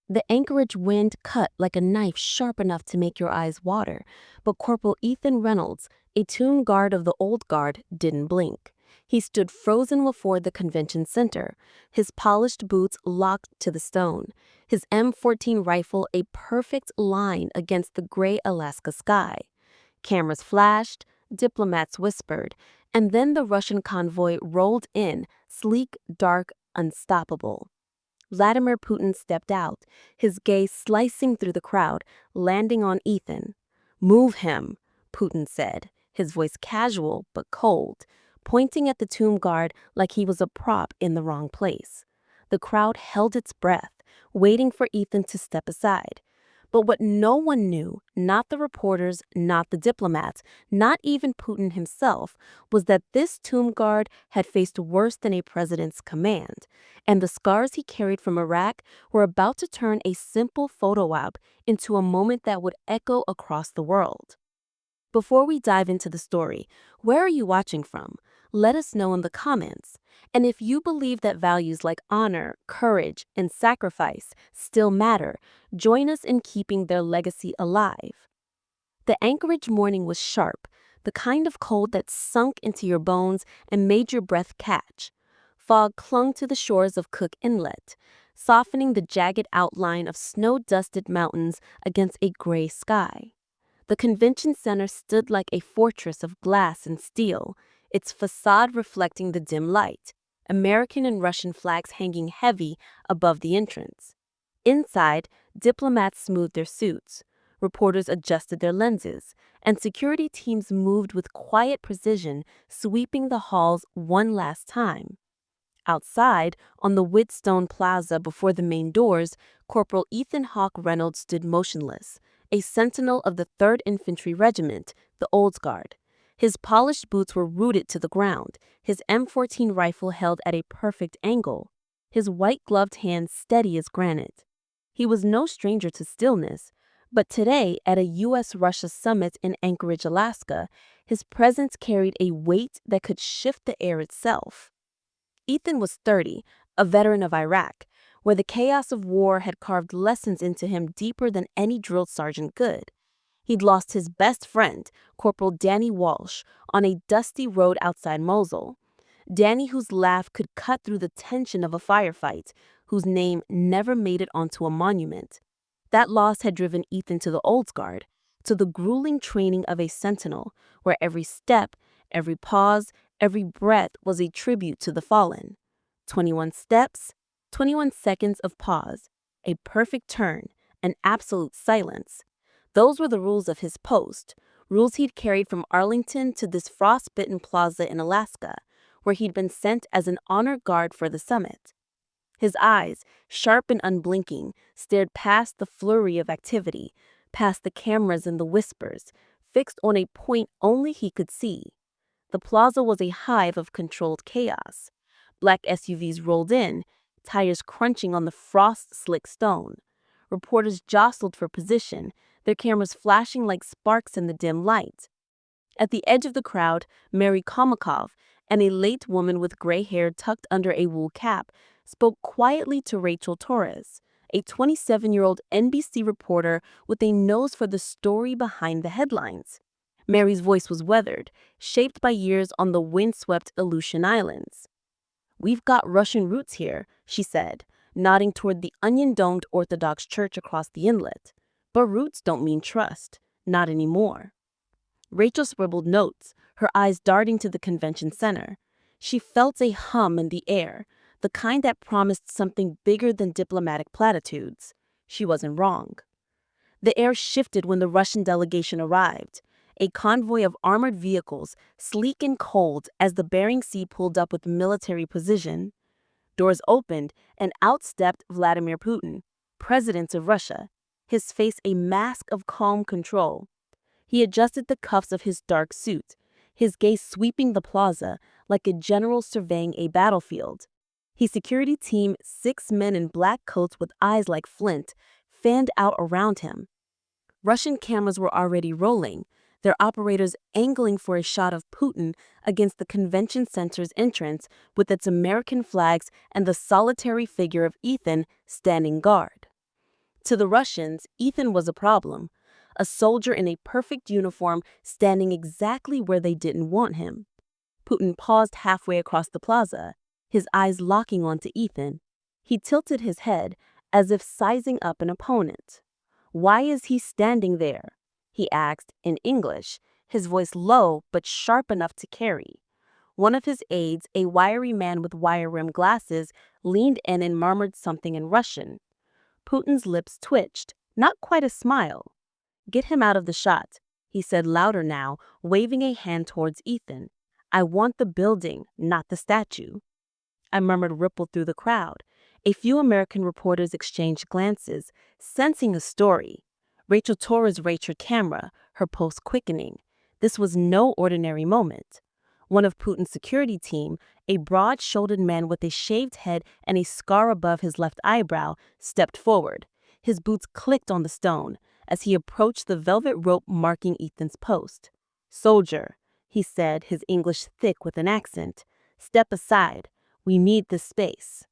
The Anchorage wind cut like a knife sharp enough to make your eyes water, but Corporal Ethan Reynolds, a tomb guard of the Old Guard, didn't blink. He stood frozen before the convention center, his polished boots locked to the stone, his M14 rifle a perfect line against the gray Alaska sky. Cameras flashed, diplomats whispered, and then the Russian convoy rolled in, sleek, dark, unstoppable. Vladimir Putin stepped out, his gaze slicing through the crowd, landing on Ethan. "Move him," Putin said, his voice casual but cold, pointing at the tomb guard like he was a prop in the wrong place. The crowd held its breath, waiting for Ethan to step aside. But what no one knew, not the reporters, not the diplomats, not even Putin himself, was that this tomb guard had faced worse than a president's command, and the scars he carried from Iraq were about to turn a simple photo op into a moment that would echo across the world. Before we dive into the story, where are you watching from? Let us know in the comments. And if you believe that values like honor, courage, and sacrifice still matter, join us in keeping their legacy alive. The Anchorage morning was sharp, the kind of cold that sunk into your bones and made your breath catch. Fog clung to the shores of Cook Inlet, softening the jagged outline of snow-dusted mountains against a gray sky. The convention center stood like a fortress of glass and steel, its facade reflecting the dim light, American and Russian flags hanging heavy above the entrance. Inside, diplomats smoothed their suits, reporters adjusted their lenses, and security teams moved with quiet precision, sweeping the halls one last time. Outside, on the Whitstone Plaza before the main doors, Corporal Ethan Hawk Reynolds stood motionless, a sentinel of the 3rd Infantry Regiment, the Old Guard. His polished boots were rooted to the ground, his M14 rifle held at a perfect angle, his white-gloved hands steady as granite. He was no stranger to stillness, but today, at a U.S.-Russia summit in Anchorage, Alaska, his presence carried a weight that could shift the air itself. Ethan was 30, a veteran of Iraq, where the chaos of war had carved lessons into him deeper than any drill sergeant could. He'd lost his best friend, Corporal Danny Walsh, on a dusty road outside Mosul. Danny, whose laugh could cut through the tension of a firefight, whose name never made it onto a monument. That loss had driven Ethan to the Old Guard, to the grueling training of a sentinel, where every step, every pause, every breath was a tribute to the fallen. 21 steps, 21 seconds of pause, a perfect turn, an absolute silence. Those were the rules of his post, rules he'd carried from Arlington to this frost-bitten plaza in Alaska, where he'd been sent as an honor guard for the summit. His eyes, sharp and unblinking, stared past the flurry of activity, past the cameras and the whispers, fixed on a point only he could see. The plaza was a hive of controlled chaos. Black SUVs rolled in, tires crunching on the frost-slick stone. Reporters jostled for position, their cameras flashing like sparks in the dim light. At the edge of the crowd, Mary Komakov, and a late woman with gray hair tucked under a wool cap, spoke quietly to Rachel Torres, a 27-year-old NBC reporter with a nose for the story behind the headlines. Mary's voice was weathered, shaped by years on the windswept Aleutian Islands. "We've got Russian roots here," she said, nodding toward the onion-domed Orthodox church across the inlet. "But roots don't mean trust. Not anymore." Rachel scribbled notes, her eyes darting to the convention center. She felt a hum in the air, the kind that promised something bigger than diplomatic platitudes. She wasn't wrong. The air shifted when the Russian delegation arrived, a convoy of armored vehicles, sleek and cold as the Bering Sea pulled up with military precision. Doors opened, and out stepped Vladimir Putin, president of Russia, his face a mask of calm control. He adjusted the cuffs of his dark suit, his gaze sweeping the plaza like a general surveying a battlefield. His security team, 6 men in black coats with eyes like flint, fanned out around him. Russian cameras were already rolling, their operators angling for a shot of Putin against the convention center's entrance with its American flags and the solitary figure of Ethan standing guard. To the Russians, Ethan was a problem, a soldier in a perfect uniform standing exactly where they didn't want him. Putin paused halfway across the plaza, his eyes locking onto Ethan. He tilted his head as if sizing up an opponent. "Why is he standing there?" he asked in English, his voice low but sharp enough to carry. One of his aides, a wiry man with wire-rimmed glasses, leaned in and murmured something in Russian. Putin's lips twitched, not quite a smile. "Get him out of the shot," he said louder now, waving a hand towards Ethan. "I want the building, not the statue." A murmur rippled through the crowd. A few American reporters exchanged glances, sensing a story. Rachel Torres raised her camera, her pulse quickening. This was no ordinary moment. One of Putin's security team, a broad-shouldered man with a shaved head and a scar above his left eyebrow, stepped forward. His boots clicked on the stone as he approached the velvet rope marking Ethan's post. "Soldier," he said, his English thick with an accent, "step aside. We need this space."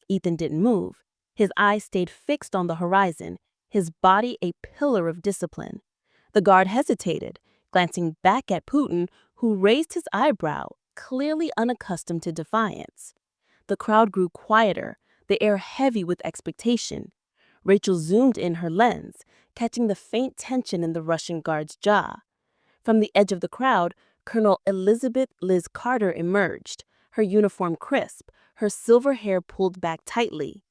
Ethan didn't move. His eyes stayed fixed on the horizon, his body a pillar of discipline. The guard hesitated, glancing back at Putin, who raised his eyebrow, clearly unaccustomed to defiance. The crowd grew quieter, the air heavy with expectation. Rachel zoomed in her lens, catching the faint tension in the Russian guard's jaw. From the edge of the crowd, Colonel Elizabeth Liz Carter emerged, her uniform crisp, her silver hair pulled back tightly.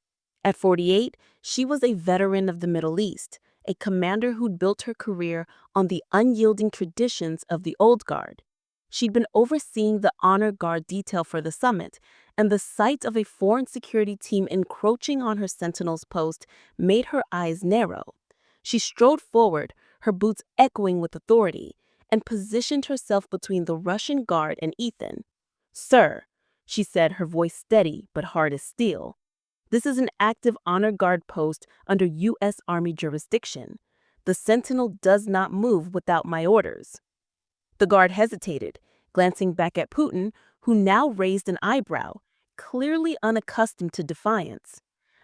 At 48, she was a veteran of the Middle East, a commander who'd built her career on the unyielding traditions of the old guard. She'd been overseeing the honor guard detail for the summit, and the sight of a foreign security team encroaching on her sentinel's post made her eyes narrow. She strode forward, her boots echoing with authority, and positioned herself between the Russian guard and Ethan. "Sir," she said, her voice steady but hard as steel, "this is an active honor guard post under U.S. Army jurisdiction. The sentinel does not move without my orders." The guard hesitated, glancing back at Putin, who now raised an eyebrow, clearly unaccustomed to defiance.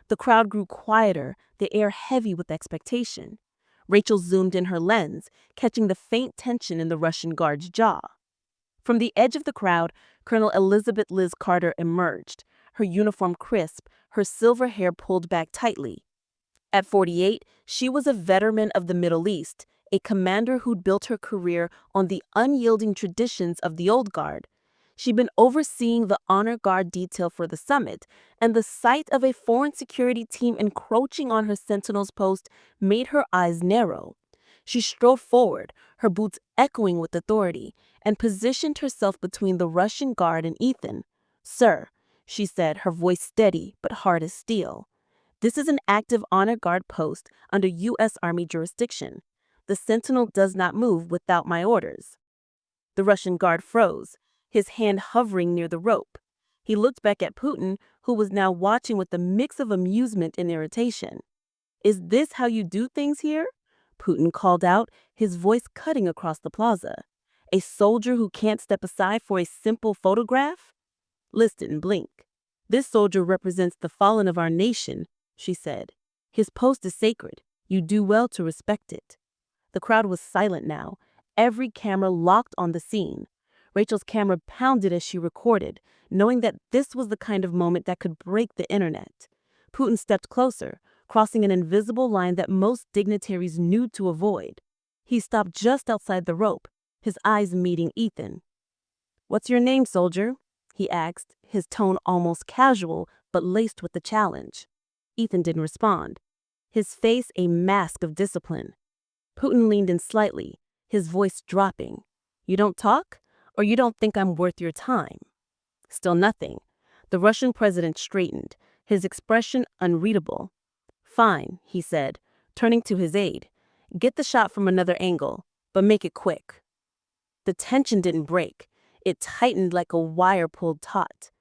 The crowd grew quieter, the air heavy with expectation. Rachel zoomed in her lens, catching the faint tension in the Russian guard's jaw. From the edge of the crowd, Colonel Elizabeth Liz Carter emerged, her uniform crisp, her silver hair pulled back tightly. At 48, she was a veteran of the Middle East, a commander who'd built her career on the unyielding traditions of the old guard. She'd been overseeing the honor guard detail for the summit, and the sight of a foreign security team encroaching on her sentinel's post made her eyes narrow. She strode forward, her boots echoing with authority, and positioned herself between the Russian guard and Ethan. "Sir," she said, her voice steady but hard as steel, "this is an active honor guard post under U.S. Army jurisdiction. The sentinel does not move without my orders." The Russian guard froze, his hand hovering near the rope. He looked back at Putin, who was now watching with a mix of amusement and irritation. "Is this how you do things here?" Putin called out, his voice cutting across the plaza. "A soldier who can't step aside for a simple photograph?" Liz didn't blink. "This soldier represents the fallen of our nation," she said. "His post is sacred. You do well to respect it." The crowd was silent now, every camera locked on the scene. Rachel's camera pounded as she recorded, knowing that this was the kind of moment that could break the internet. Putin stepped closer, crossing an invisible line that most dignitaries knew to avoid. He stopped just outside the rope, his eyes meeting Ethan. "What's your name, soldier?" he asked, his tone almost casual but laced with the challenge. Ethan didn't respond, his face a mask of discipline. Putin leaned in slightly, his voice dropping. "You don't talk? Or you don't think I'm worth your time?" Still nothing. The Russian president straightened, his expression unreadable. "Fine," he said, turning to his aide. "Get the shot from another angle, but make it quick." The tension didn't break. It tightened like a wire pulled taut.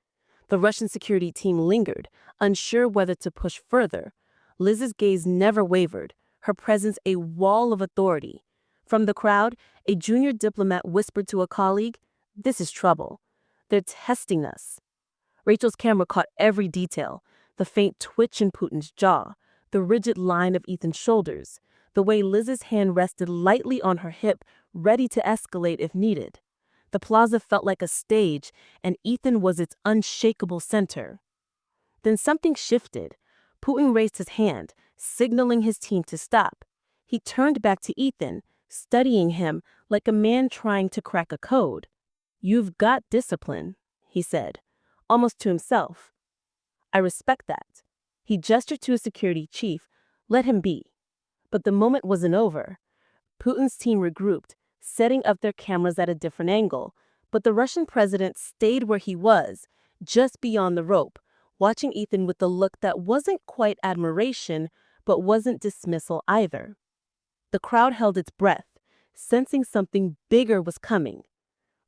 The Russian security team lingered, unsure whether to push further. Liz's gaze never wavered, her presence a wall of authority. From the crowd, a junior diplomat whispered to a colleague, "This is trouble. They're testing us." Rachel's camera caught every detail, the faint twitch in Putin's jaw, The rigid line of Ethan's shoulders, the way Liz's hand rested lightly on her hip, ready to escalate if needed. The plaza felt like a stage, and Ethan was its unshakable center. Then something shifted. Putin raised his hand, signaling his team to stop. He turned back to Ethan, studying him like a man trying to crack a code. "You've got discipline," he said, almost to himself. "I respect that." He gestured to his security chief. Let him be. But the moment wasn't over. Putin's team regrouped, setting up their cameras at a different angle, but the Russian president stayed where he was, just beyond the rope, watching Ethan with a look that wasn't quite admiration, but wasn't dismissal either. The crowd held its breath, sensing something bigger was coming.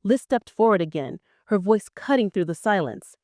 Liz stepped forward again, her voice cutting through the silence.